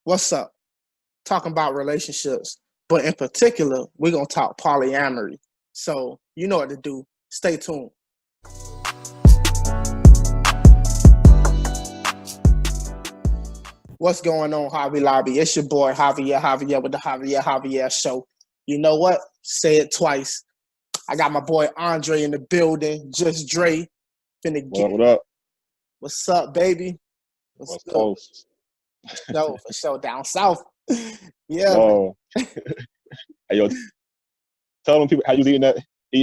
What's up? Talking about relationships, but in particular, we're gonna talk polyamory. So you know what to do. Stay tuned. What's going on, Javi Lobby? It's your boy Javier Javier with the Javier Javier Show. You know what? Say it twice. I got my boy Andre in the building. Just Dre. Finna get. What up? What's up, baby? What's What's good? post? For sure. Down south. Yeah, man. Yo, hey, yo, tell them people how you eating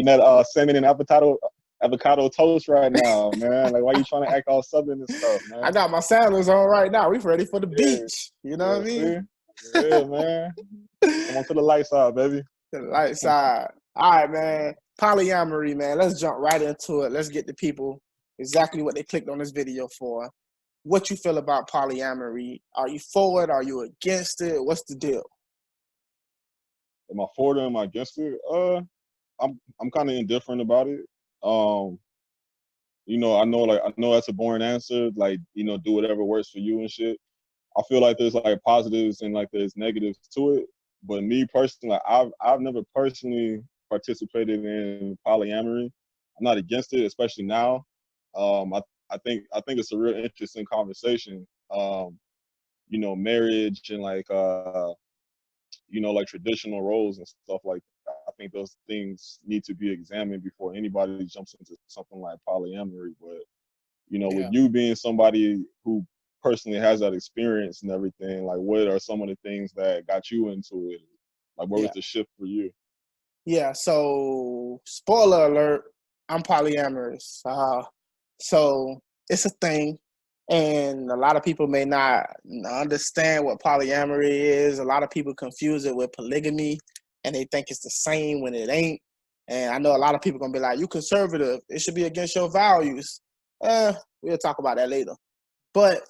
that salmon and avocado toast right now, man. Like, why you trying to act all southern and stuff, I man? got my sandals on right now. We ready for the Yeah, beach. You know what yeah, I see, mean? yeah, man. Come on to the light side, baby. The light side. All right, man. Polyamory, man. Let's jump right into it. Let's get the people exactly what they clicked on this video for. What you feel about polyamory? Are you for it? Are you against it? What's the deal? Am I for it or am I against it? I'm kind of indifferent about it. Um, I know that's a boring answer. Like, do whatever works for you and shit. I feel like there's like positives and like there's negatives to it. But me personally, like, I've never personally participated in polyamory. I'm not against it, especially now. I think it's a real interesting conversation. Marriage and like traditional roles and stuff like that. I think those things need to be examined before anybody jumps into something like polyamory. But with Yeah. you being somebody who personally has that experience and everything, like what are some of the things that got you into it? Like where was Yeah. the shift for you? Yeah. So, spoiler alert, I'm polyamorous. So it's a thing. And a lot of people may not understand what polyamory is. A lot of people confuse it with polygamy and they think it's the same when it ain't. And I know a lot of people gonna be like, you conservative, it should be against your values. We'll talk about that later. But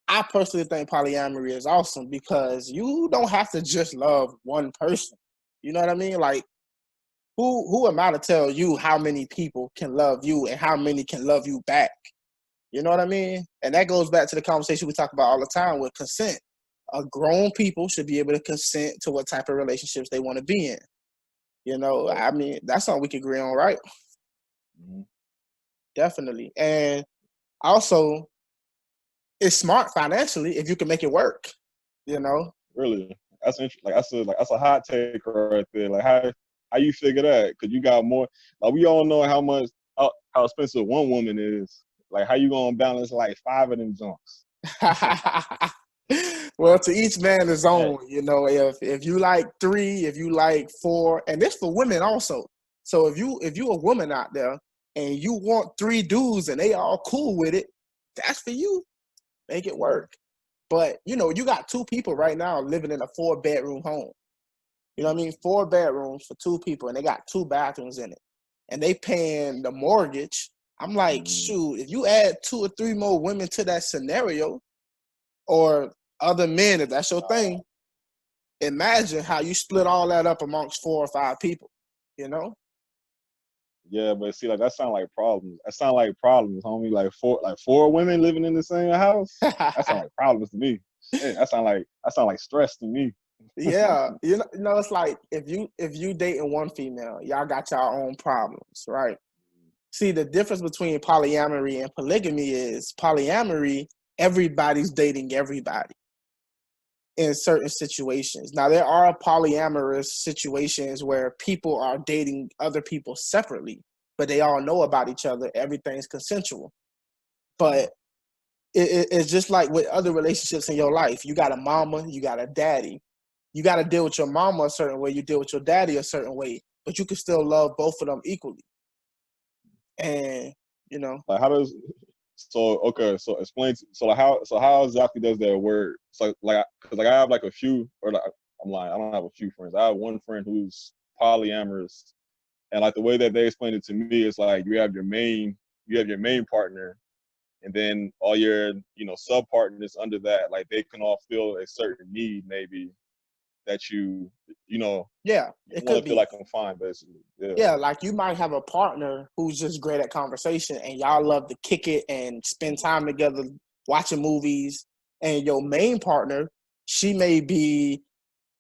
I personally think polyamory is awesome because you don't have to just love one person. You know what I mean? Like, who am I to tell you how many people can love you and how many can love you back? You know what I mean? And that goes back to the conversation we talk about all the time with consent. A grown people should be able to consent to what type of relationships they want to be in. I mean, that's something we can agree on, right? Mm-hmm. Definitely. And also, it's smart financially if you can make it work, you know? Really, that's interesting. That's a hot take right there. Like how you figure that? Because you got more. Like we all know how expensive one woman is. Like how you gonna balance like five of them junks? Well, to each man his Yeah. own, if you like three, if you like four, and this for women also. So if you a woman out there and you want three dudes and they all cool with it, that's for you. Make it work. But you got two people right now living in a 4-bedroom home. You know what I mean? 4 bedrooms for two people, and they got 2 bathrooms in it, and they paying the mortgage. I'm like, shoot, if you add 2 or 3 more women to that scenario, or other men, if that's your thing, imagine how you split all that up amongst 4 or 5 people, you know? Yeah, but see, like that sound like problems. That sound like problems, homie. Like four women living in the same house. That sound like problems to me. Shit, that sound like stress to me. Yeah, it's like if you dating one female, y'all got y'all own problems, right? See, the difference between polyamory and polygamy is polyamory, everybody's dating everybody in certain situations. Now, there are polyamorous situations where people are dating other people separately, but they all know about each other. Everything's consensual. But it's just like with other relationships in your life. You got a mama, you got a daddy. You got to deal with your mama a certain way. You deal with your daddy a certain way, but you can still love both of them equally. And, Like how does so okay, so explain so like how exactly does that work? So like because like I have like a few or like I'm lying, I don't have a few friends. I have one friend who's polyamorous, and like the way that they explain it to me is like you have your main partner, and then all your sub partners under that, like they can all feel a certain need maybe that yeah, you it want could to feel be. like confined basically. Yeah. Yeah, like you might have a partner who's just great at conversation and y'all love to kick it and spend time together watching movies. And your main partner she may be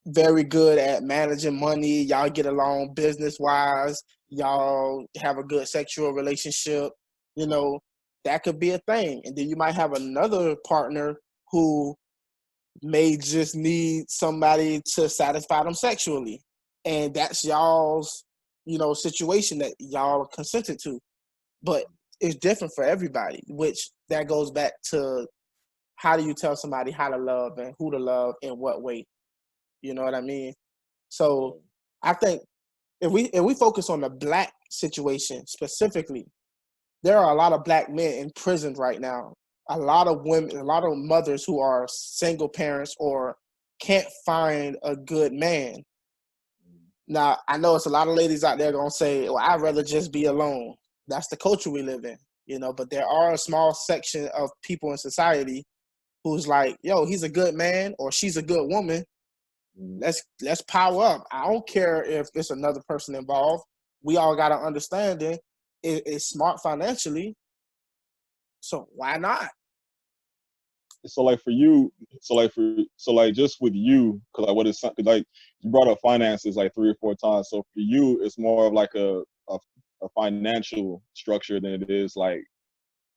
very good at managing money. Y'all get along business wise. Y'all have a good sexual relationship. You know, that could be a thing. And then you might have another partner who may just need somebody to satisfy them sexually. And that's y'all's, situation that y'all consented to. But it's different for everybody, which that goes back to how do you tell somebody how to love and who to love in what way? You know what I mean? So I think if we focus on the Black situation specifically, there are a lot of Black men in prison right now. A lot of women, a lot of mothers who are single parents or can't find a good man. Now, I know it's a lot of ladies out there gonna say, "Well, I'd rather just be alone." That's the culture we live in, But there are a small section of people in society who's like, "Yo, he's a good man or she's a good woman. Let's power up. I don't care if there's another person involved. We all got to understand it. It's smart financially, so why not?" So like for you, just with you, because like what is something like you brought up finances like 3 or 4 times. So for you, it's more of like a financial structure than it is like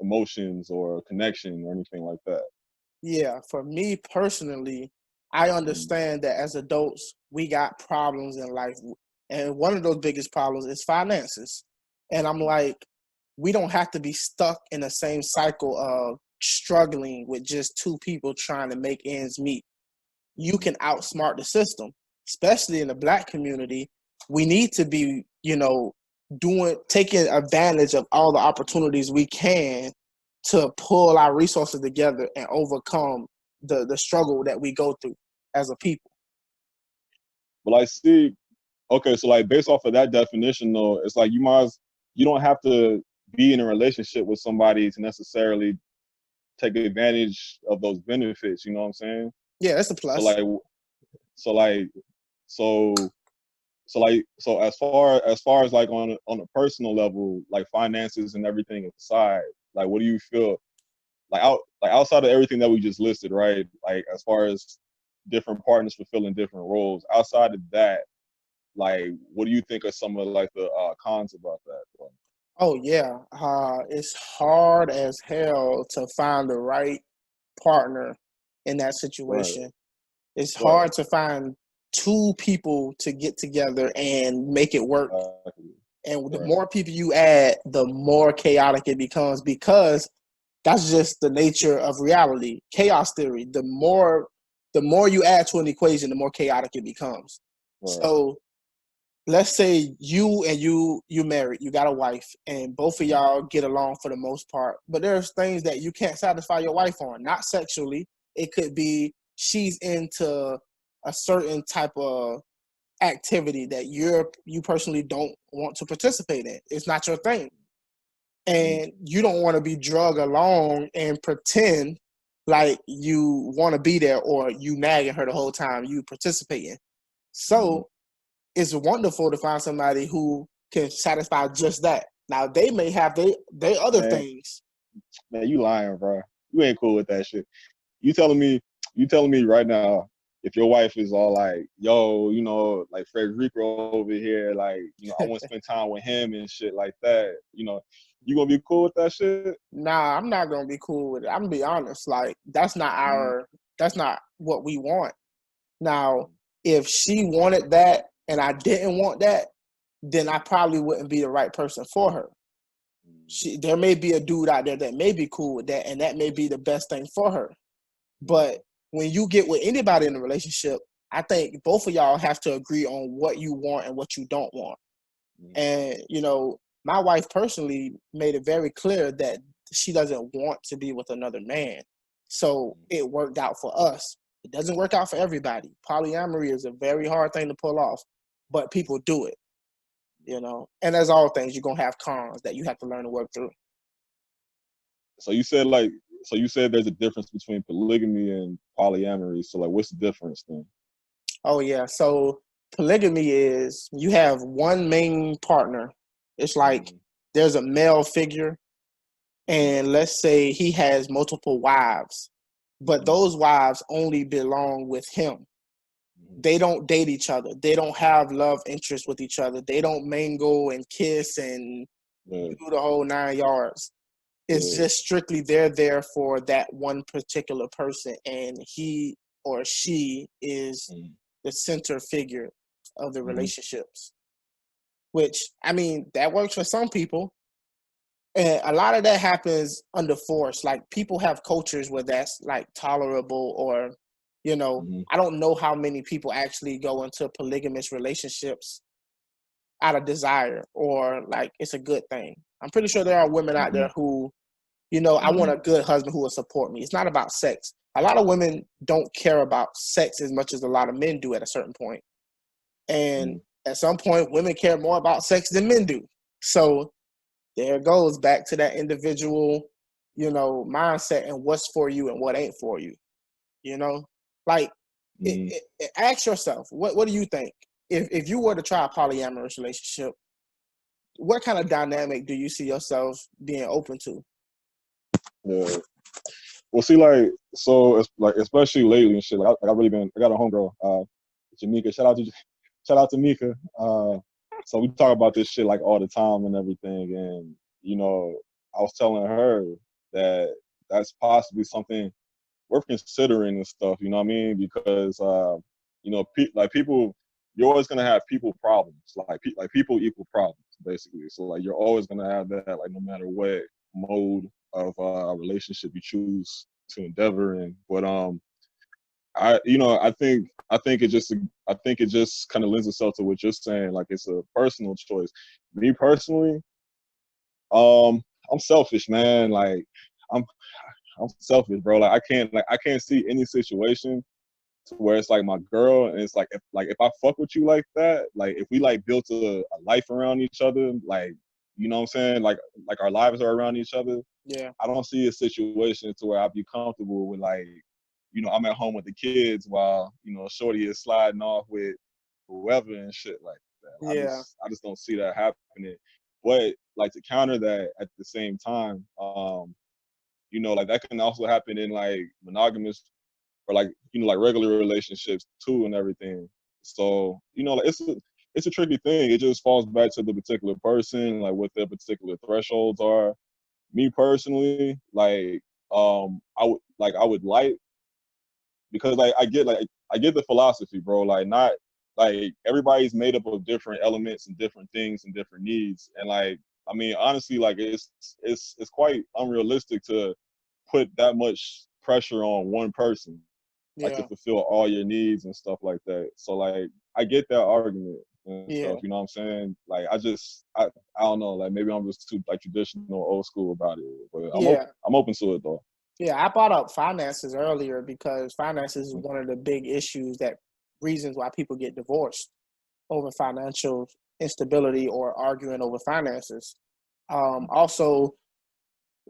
emotions or connection or anything like that. Yeah, for me personally, I understand that as adults, we got problems in life. And one of those biggest problems is finances. And I'm like, we don't have to be stuck in the same cycle of struggling with just two people trying to make ends meet. You can outsmart the system, especially in the Black community. We need to be, taking advantage of all the opportunities we can to pull our resources together and overcome the struggle that we go through as a people. But I see, okay, so like based off of that definition though, it's like you don't have to be in a relationship with somebody to necessarily take advantage of those benefits, you know what I'm saying? Yeah, that's a plus. So as far as like on a personal level, like finances and everything aside, like what do you feel like outside of everything that we just listed, right? Like as far as different partners fulfilling different roles, outside of that, like what do you think are some of like the cons about that? Oh yeah, it's hard as hell to find the right partner in that situation. Right. It's Right. hard to find two people to get together and make it work. And the more people you add, the more chaotic it becomes, because that's just the nature of reality. Chaos theory. The more you add to an equation, the more chaotic it becomes. Right. So let's say you married, you got a wife, and both of y'all get along for the most part, but there's things that you can't satisfy your wife on, not sexually. It could be she's into a certain type of activity that you personally don't want to participate in. It's not your thing. And you don't want to be drug along and pretend like you want to be there, or you nagging her the whole time you participating. So it's wonderful to find somebody who can satisfy just that. Now they may have they other things. Man, you lying, bro. You ain't cool with that shit. You telling me right now, if your wife is all like, yo, like Frederico over here, like, I want to spend time with him and shit like that, you gonna be cool with that shit? Nah, I'm not gonna be cool with it. I'm gonna be honest. Like, that's not what we want. Now, if she wanted that and I didn't want that, then I probably wouldn't be the right person for her. There may be a dude out there that may be cool with that, and that may be the best thing for her. But when you get with anybody in a relationship, I think both of y'all have to agree on what you want and what you don't want. And, my wife personally made it very clear that she doesn't want to be with another man. So it worked out for us. It doesn't work out for everybody. Polyamory is a very hard thing to pull off, but people do it, And as all things, you're going to have cons that you have to learn to work through. So you said there's a difference between polygamy and polyamory. So like, what's the difference then? Oh yeah. So polygamy is you have one main partner. It's like there's a male figure, and let's say he has multiple wives. but those wives only belong with him. They don't date each other. They don't have love interest with each other. They don't mingle and kiss and do the whole 9 yards. It's just strictly they're there for that one particular person, and he or she is the center figure of the relationships. Which, I mean, that works for some people. And a lot of that happens under force. Like, people have cultures where that's like tolerable, or, you know, I don't know how many people actually go into polygamous relationships out of desire, or like it's a good thing. I'm pretty sure there are women out there who, you know, I want a good husband who will support me. It's not about sex. A lot of women don't care about sex as much as a lot of men do at a certain point. And at some point, women care more about sex than men do. So there it goes, back to that individual, you know, mindset and what's for you and what ain't for you. You know, like, ask yourself, what do you think? If you were to try a polyamorous relationship, what kind of dynamic do you see yourself being open to? Yeah. Well, see, like, so it's like, especially lately and shit. Like, I really been. I got a homegirl, Jamaica. Shout out to Mika. So we talk about this shit like all the time and everything. And you know, I was telling her that that's possibly something worth considering and stuff. You know what I mean? Because you know, like people, you're always gonna have people problems. Like people equal problems, basically. So like you're always gonna have that, like no matter what mode of a relationship you choose to endeavor in. But I think it just kind of lends itself to what you're saying. Like, it's a personal choice. Me personally, I'm selfish, man. Like, I'm selfish, bro. Like, I can't see any situation to where it's like my girl, and it's like, if I fuck with you like that, like if we like built a life around each other, like, you know what I'm saying, like our lives are around each other. Yeah. I don't see a situation to where I'd be comfortable with, like, you know, I'm at home with the kids while, you know, shorty is sliding off with whoever and shit like that. Yeah. I just don't see that happening. But like, to counter that at the same time, you know, like that can also happen in like monogamous or like, you know, like regular relationships too and everything. So, you know, like it's a tricky thing. It just falls back to the particular person, like what their particular thresholds are. Me personally, like, I would like, because like I get the philosophy, bro. Like, not like everybody's made up of different elements and different things and different needs. And like, I mean, honestly, like it's quite unrealistic to put that much pressure on one person, like to fulfill all your needs and stuff like that. So like, I get that argument and stuff, you know what I'm saying? Like, I don't know, like maybe I'm just too like traditional, old school about it. But I'm open to it though. Yeah, I brought up finances earlier because finances is one of the big issues, that reasons why people get divorced over financial instability or arguing over finances. Also,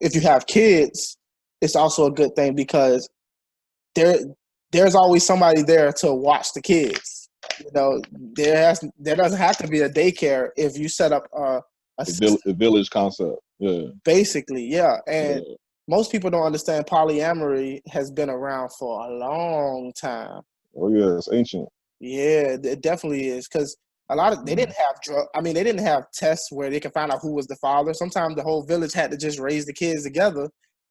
if you have kids, it's also a good thing because there's always somebody there to watch the kids. You know, there doesn't have to be a daycare if you set up a village concept. Yeah. Basically, yeah. And most people don't understand polyamory has been around for a long time. Oh yeah, it's ancient. Yeah, it definitely is, because a lot of they didn't have tests where they can find out who was the father. Sometimes the whole village had to just raise the kids together,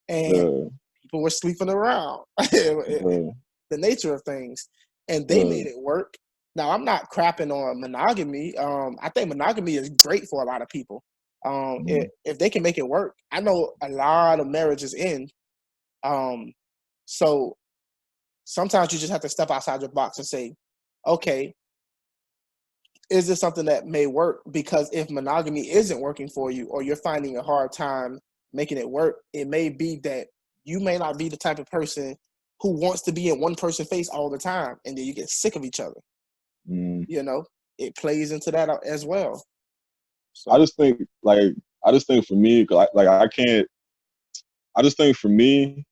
and people were sleeping around. The nature of things, and they made it work. Now, I'm not crapping on monogamy. I think monogamy is great for a lot of people. If they can make it work. I know a lot of marriages end. So sometimes you just have to step outside your box and say, okay, is this something that may work? Because if monogamy isn't working for you, or you're finding a hard time making it work, it may be that you may not be the type of person who wants to be in one person's face all the time, and then you get sick of each other. You know, it plays into that as well. So. I just think for me, I just think for me,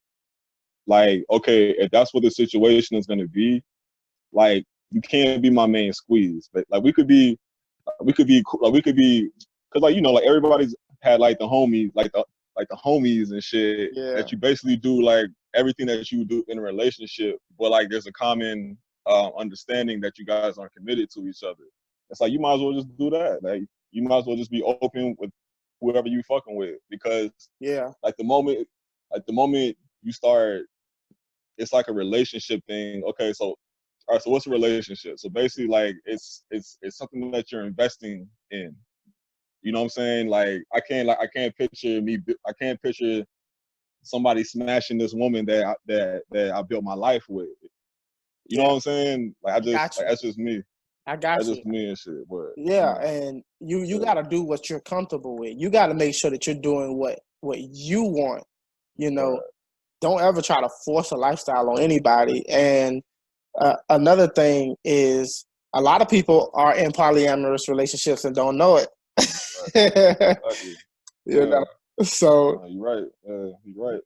like, okay, if that's what the situation is going to be, like, you can't be my main squeeze. But like, we could be, because like, you know, like everybody's had like the homies, like the homies and shit that you basically do like everything that you do in a relationship, but like there's a common understanding that you guys are committed to each other. It's like you might as well just do that. Like you might as well just be open with whoever you fucking with, because like the moment you start, it's like a relationship thing. Okay, so all right, so what's a relationship? So basically, like it's something that you're investing in. You know what I'm saying? Like I can't picture somebody smashing this woman that I built my life with. You know what I'm saying? Like that's just me. I got That's you. just me and shit. But and you got to do what you're comfortable with. You got to make sure that you're doing what you want. You know, right. Don't ever try to force a lifestyle on anybody. And another thing is, a lot of people are in polyamorous relationships and don't know it. Right. Exactly. You know, so you're right. You're right.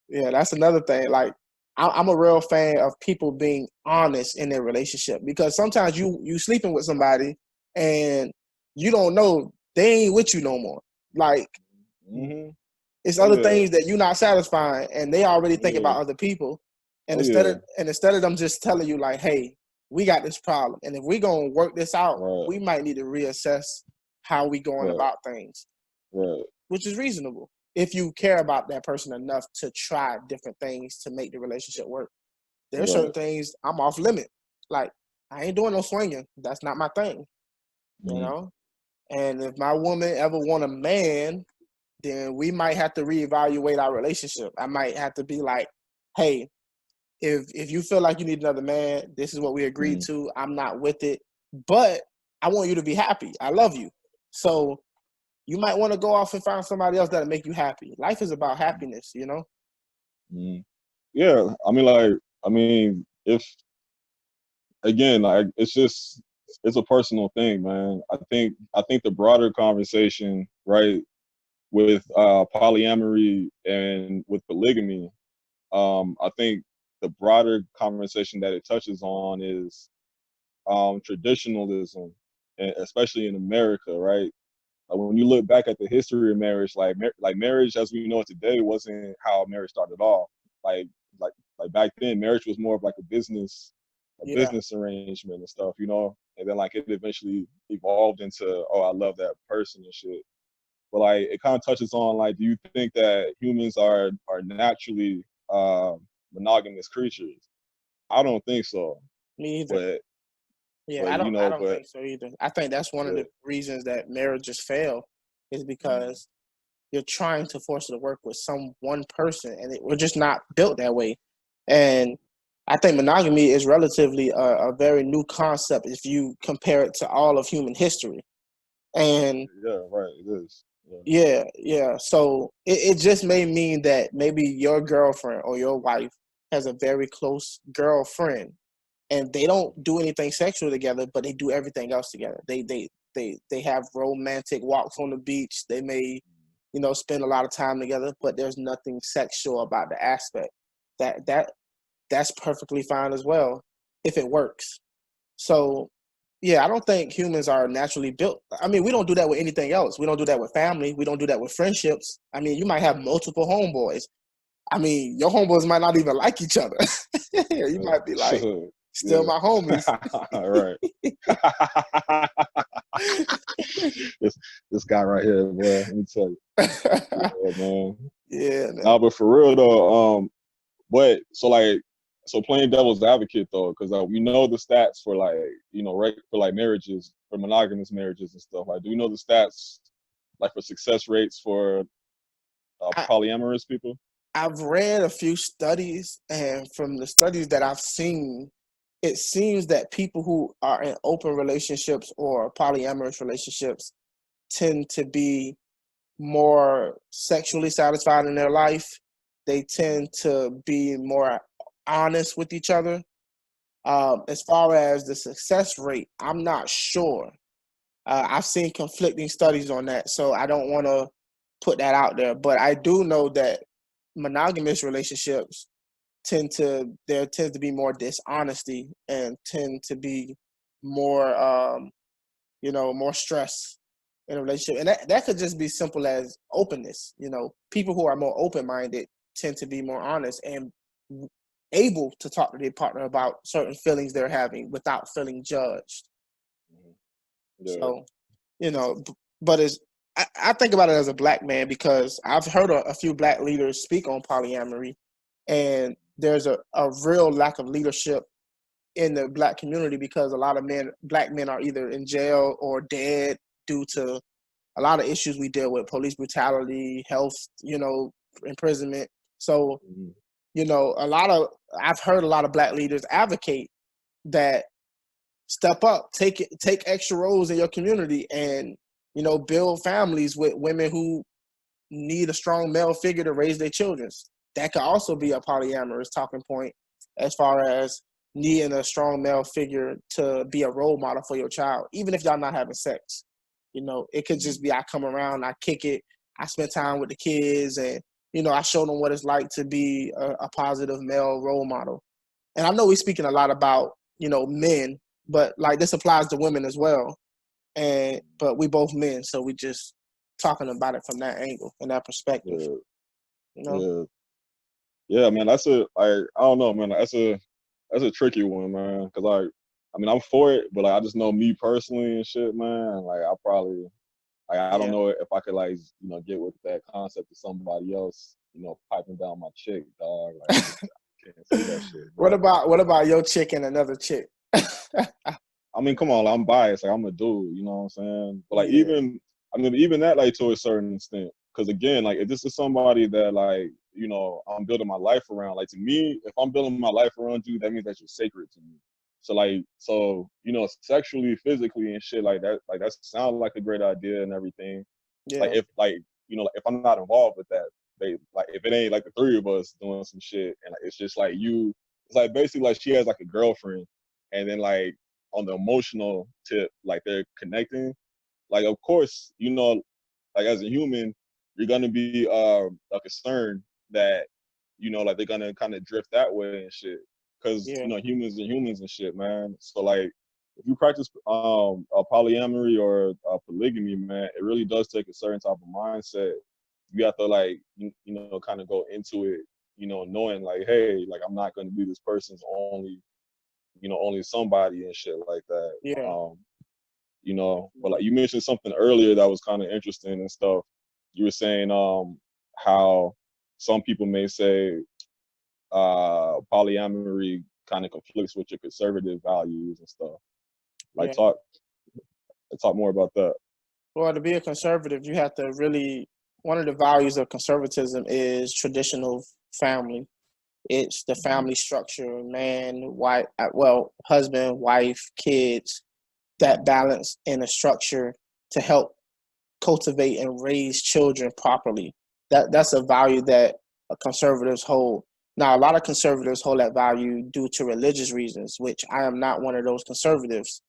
Yeah, that's another thing. Like, I'm a real fan of people being honest in their relationship, because sometimes you sleeping with somebody and you don't know they ain't with you no more. Like, it's other things that you're not satisfying, and they already think about other people. And instead of them just telling you like, hey, we got this problem, and if we're gonna work this out, we might need to reassess how we going about things. Right. Which is reasonable if you care about that person enough to try different things to make the relationship work. There are certain things I'm off limit. Like, I ain't doing no swinging. That's not my thing. You know? And if my woman ever want a man, then we might have to reevaluate our relationship. I might have to be like, hey, if you feel like you need another man, this is what we agreed to. I'm not with it. But I want you to be happy. I love you. So you might want to go off and find somebody else that'll make you happy. Life is about happiness, you know? Yeah. I mean, if, again, like, it's a personal thing, man. I think the broader conversation, right, with polyamory and with polygamy, I think the broader conversation that it touches on is traditionalism, especially in America, right? When you look back at the history of marriage, like marriage as we know it today wasn't how marriage started off. Like like back then, marriage was more of like a business arrangement and stuff, you know. And then like it eventually evolved into, oh, I love that person and shit. But like it kind of touches on, like, do you think that humans are naturally monogamous creatures? I don't think so. Me either. But I don't think so either. I think that's one of the reasons that marriages fail, is because you're trying to force it to work with one person, and we're just not built that way. And I think monogamy is relatively a very new concept if you compare it to all of human history. And it is. So it just may mean that maybe your girlfriend or your wife has a very close girlfriend, and they don't do anything sexual together, but they do everything else together. They have romantic walks on the beach. They may, spend a lot of time together, but there's nothing sexual about the aspect. That's perfectly fine as well if it works. So, I don't think humans are naturally built. I mean, we don't do that with anything else. We don't do that with family. We don't do that with friendships. I mean, you might have multiple homeboys. I mean, your homeboys might not even like each other. You might be like, still my homies. Right. this guy right here, boy. Let me tell you. Man. Yeah, man. Nah, but for real though, but so playing devil's advocate though, because we know the stats for for like marriages, for monogamous marriages and stuff. Like, do we know the stats like for success rates for polyamorous people? I've read a few studies, and from the studies that I've seen, it seems that people who are in open relationships or polyamorous relationships tend to be more sexually satisfied in their life. They tend to be more honest with each other. As far as the success rate, I'm not sure. I've seen conflicting studies on that, so I don't want to put that out there. But I do know that monogamous relationships tends to be more dishonesty and tend to be more, more stress in a relationship. And that could just be simple as openness. People who are more open-minded tend to be more honest. And able to talk to their partner about certain feelings they're having without feeling judged. Yeah. So, but I think about it as a black man because I've heard a few black leaders speak on polyamory, and there's a real lack of leadership in the black community because a lot of black men are either in jail or dead due to a lot of issues we deal with: police brutality, health, imprisonment. So, I've heard a lot of black leaders advocate that step up, take extra roles in your community, and build families with women who need a strong male figure to raise their children. That could also be a polyamorous talking point as far as needing a strong male figure to be a role model for your child, even if y'all not having sex. It could just be I come around, I kick it, I spend time with the kids, and I show them what it's like to be a positive male role model. And I know we're speaking a lot about men, but like this applies to women as well. But we both men, so we just talking about it from that angle and that perspective. Yeah, man. That's I don't know, man. That's a tricky one, man. Cause I'm for it, but I just know me personally and shit, man. Like I probably, I don't know if I could get with that concept of somebody else, piping down my chick, dog. Like I can't see that shit. What about your chick and another chick? I mean, come on, I'm biased. Like I'm a dude, you know what I'm saying? But even that, like to a certain extent, because again, like if this is somebody that I'm building my life around, like to me, if I'm building my life around you, that means that you're sacred to me. So sexually, physically, and shit like that sounds like a great idea and everything. Yeah. If I'm not involved with that, if it ain't like the three of us doing some shit, and it's just like it's like basically like she has like a girlfriend, and then like on the emotional tip, like they're connecting. Like of course, like as a human, you're gonna be concerned that like they're gonna kind of drift that way and shit. Because humans are humans and shit, man. So like if you practice a polyamory or polygamy, man, it really does take a certain type of mindset. You have to kind of go into it, knowing like, hey, like I'm not gonna be this person's only somebody and shit like that. But like you mentioned something earlier that was kind of interesting and stuff. You were saying how some people may say polyamory kind of conflicts with your conservative values and stuff. Like talk more about that. Well, to be a conservative, you have to really, one of the values of conservatism is traditional family. It's the family structure, husband, wife, kids, that balance in a structure to help cultivate and raise children properly. That's a value that conservatives hold. Now, a lot of conservatives hold that value due to religious reasons, which I am not one of those conservatives.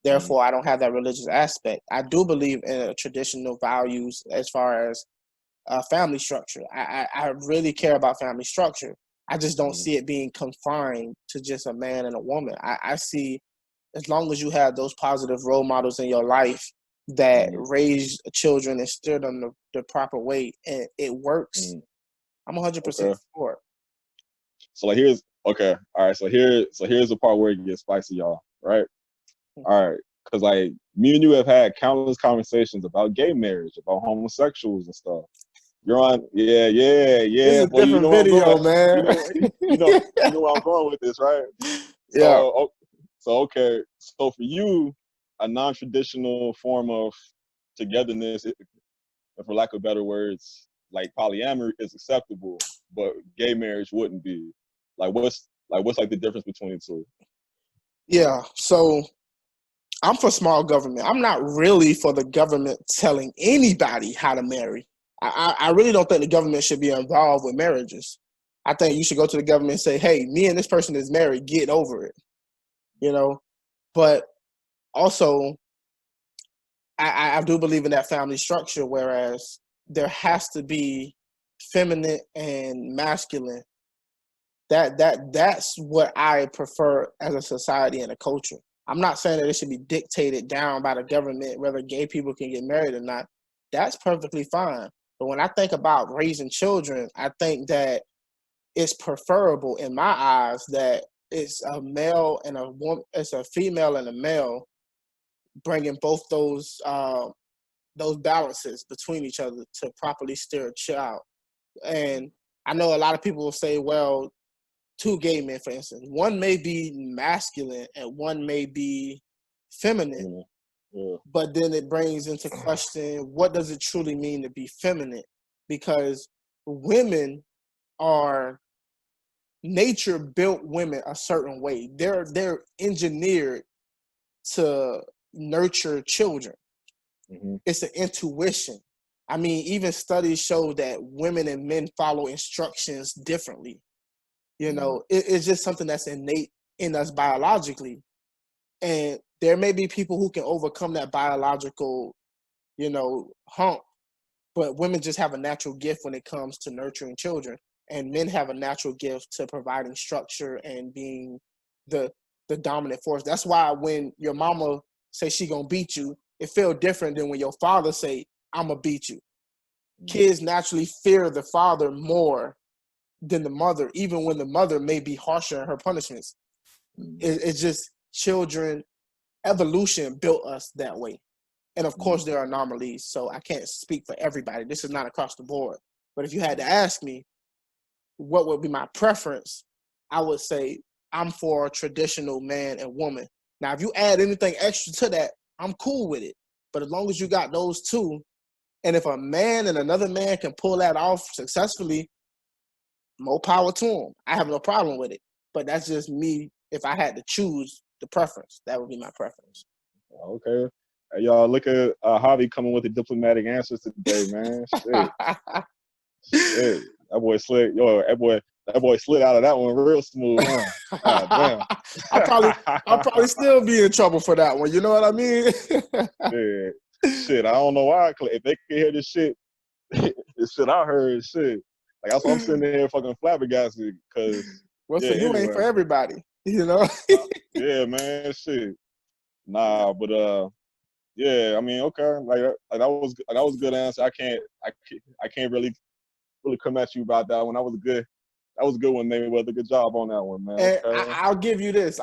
Therefore, I don't have that religious aspect. I do believe in traditional values as far as family structure. I really care about family structure. I just don't see it being confined to just a man and a woman. I see, as long as you have those positive role models in your life that raise children and steer them the proper way, and it works, I'm 100% for it. So like all right. So here's the part where it gets spicy, y'all. Right? All right. Because like me and you have had countless conversations about gay marriage, about homosexuals and stuff. You're on, yeah. This is a Well, different video, man. You know where I'm going with this, right? So okay. So for you, a non-traditional form of togetherness, for lack of better words, like polyamory is acceptable, but gay marriage wouldn't be. What's like the difference between the two? Yeah. So I'm for small government. I'm not really for the government telling anybody how to marry. I really don't think the government should be involved with marriages. I think you should go to the government and say, hey, me and this person is married, get over it. But also I do believe in that family structure, whereas there has to be feminine and masculine. That's what I prefer as a society and a culture. I'm not saying that it should be dictated down by the government whether gay people can get married or not. That's perfectly fine. But when I think about raising children, I think that it's preferable in my eyes that it's a male and a woman, it's a female and a male bringing both those balances between each other to properly steer a child. And I know a lot of people will say, well, two gay men, for instance, one may be masculine and one may be feminine. Yeah. But then it brings into question, what does it truly mean to be feminine? Because women are, nature built women a certain way. They're engineered to nurture children. Mm-hmm. It's an intuition. I mean, even studies show that women and men follow instructions differently. You know, it's just something that's innate in us biologically. And there may be people who can overcome that biological, you know, hump, but women just have a natural gift when it comes to nurturing children. And men have a natural gift to providing structure and being the dominant force. That's why when your mama say she gonna beat you, it feels different than when your father say, I'm gonna beat you. Kids naturally fear the father more than the mother, even when the mother may be harsher in her punishments. It's just children, evolution built us that way. And of course there are anomalies, so I can't speak for everybody. This is not across the board. But if you had to ask me what would be my preference, I would say I'm for a traditional man and woman. Now, if you add anything extra to that, I'm cool with it. But as long as you got those two, and if a man and another man can pull that off successfully, more power to them. I have no problem with it. But that's just me. If I had to choose the preference, that would be my preference. Okay. Hey, y'all, look at Javi coming with the diplomatic answers today, man. Shit. Shit. That boy slid. Yo, that boy slid out of that one real smooth, huh? God damn. I'll probably still be in trouble for that one. You know what I mean? Shit. I don't know why. If they can hear this shit, this shit I heard, shit. Like that's why I'm sitting there fucking flabbergasted. Cause what's for you ain't for everybody. You know? Yeah, man. Shit. Nah, but yeah. I mean, okay. Like that was a good answer. I can't really come at you about that one. That was a good one, Mayweather. Good job on that one, man. And okay. I'll give you this.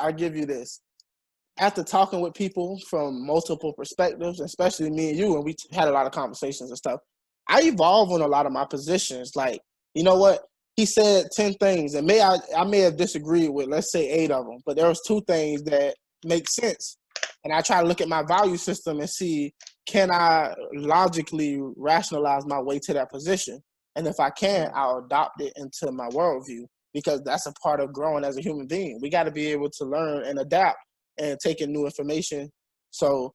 After talking with people from multiple perspectives, especially me and you, and we had a lot of conversations and stuff, I evolve on a lot of my positions. Like, you know what? He said 10 things, and I may have disagreed with, let's say, 8 of them, but there was 2 things that make sense. And I try to look at my value system and see, can I logically rationalize my way to that position? And if I can, I'll adopt it into my worldview, because that's a part of growing as a human being. We got to be able to learn and adapt and take in new information. So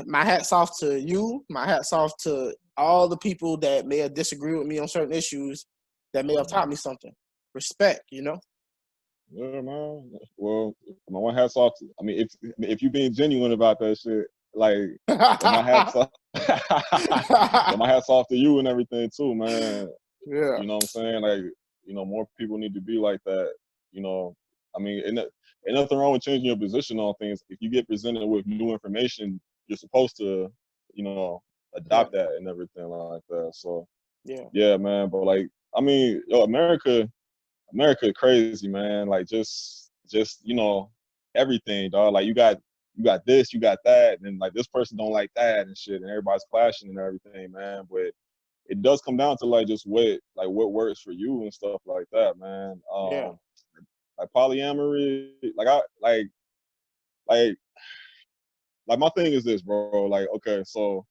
my hat's off to you. My hat's off to all the people that may have disagreed with me on certain issues that may have taught me something. Respect, you know? Yeah, man. Well, my one hat's off to, I mean, if you being genuine about that shit, like, my hat's off. My hat's off to you and everything too, man. Yeah. You know what I'm saying? Like, you know, more people need to be like that. You know, I mean, ain't nothing wrong with changing your position on things. If you get presented with new information, you're supposed to, you know, adopt that and everything like that. So, yeah, man. But like, I mean, yo, America crazy, man. Like, just you know, everything, dog. Like, you got this, you got that, and like this person don't like that and shit, and everybody's clashing and everything, man. But it does come down to like just what works for you and stuff like that, man. Like polyamory, like my thing is this, bro. Like, okay, so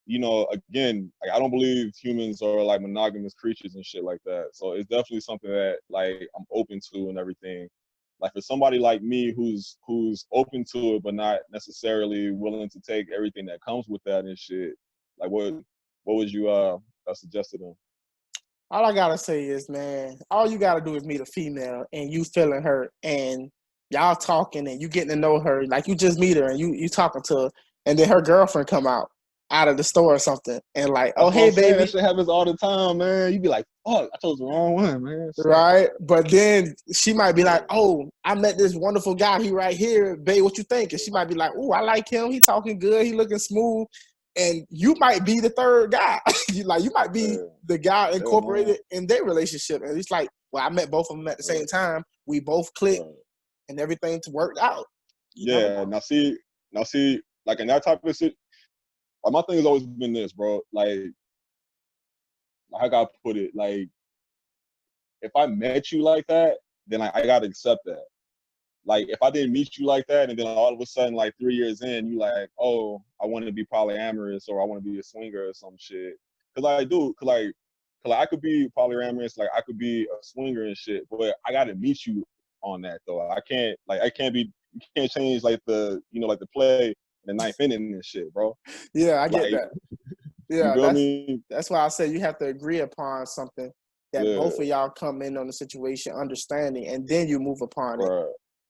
you know, again, like, I don't believe humans are like monogamous creatures and shit like that. So it's definitely something that like I'm open to and everything. Like for somebody like me who's open to it but not necessarily willing to take everything that comes with that and shit, like what would you suggest to them? All I gotta say is, man, all you gotta do is meet a female and you feeling her and y'all talking and you getting to know her. Like, you just meet her and you talking to her, and then her girlfriend come out of the store or something and like, oh, hey, baby. That shit happens all the time, man. You be like, oh, I chose the wrong one, man. Shit. Right? But then she might be like, oh, I met this wonderful guy. He right here. Babe, what you think? And she might be like, oh, I like him. He talking good. He looking smooth. And you might be the third guy. you might be the guy Yeah, incorporated in their relationship. And it's like, well, I met both of them at the same time. We both clicked and everything's worked out. Yeah. Now see, like in that type of shit, like my thing has always been this, bro. Like I gotta put it, like if I met you like that, then I gotta accept that. Like if I didn't meet you like that, and then all of a sudden, like 3 years in, you like, oh, I want to be polyamorous or I want to be a swinger or some shit. Cause I do, cause I could be polyamorous, like I could be a swinger and shit, but I gotta meet you on that though. I can't be, you can't change like the, like the play in the ninth inning and shit, bro. Yeah, I get Like, that. you Yeah, feel me? that's why I say you have to agree upon something that both of y'all come in on the situation understanding, and then you move upon it.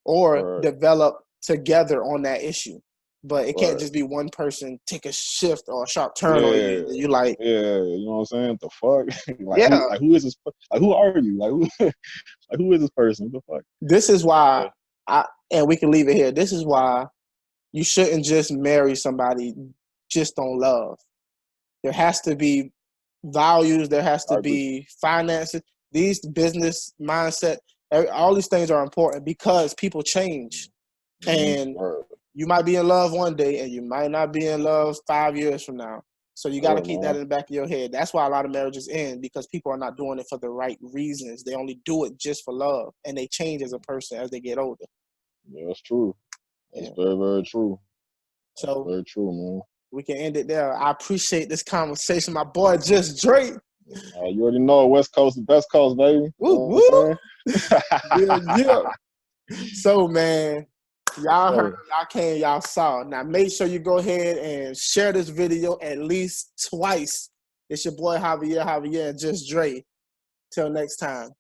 Or develop together on that issue. But it can't just be one person take a shift or a sharp turn on you. You like, you know what I'm saying? The fuck? like, who is this? Like, who are you? Like, who is this person? What the fuck? This is why and we can leave it here. This is why you shouldn't just marry somebody just on love. There has to be values. There has to be finances. These business mindset, all these things are important because people change. And you might be in love one day and you might not be in love 5 years from now. So you got to keep that in the back of your head. That's why a lot of marriages end, because people are not doing it for the right reasons. They only do it just for love, and they change as a person as they get older. Yeah, that's true. That's very, very true. So very true, man. We can end it there. I appreciate this conversation, my boy, Just Dre. You already know West Coast, the best coast, baby. Woo, woo. Yeah. So, man, y'all heard, y'all came, y'all saw. Now, make sure you go ahead and share this video at least twice. It's your boy Javier Javier and Just Dre. Till next time.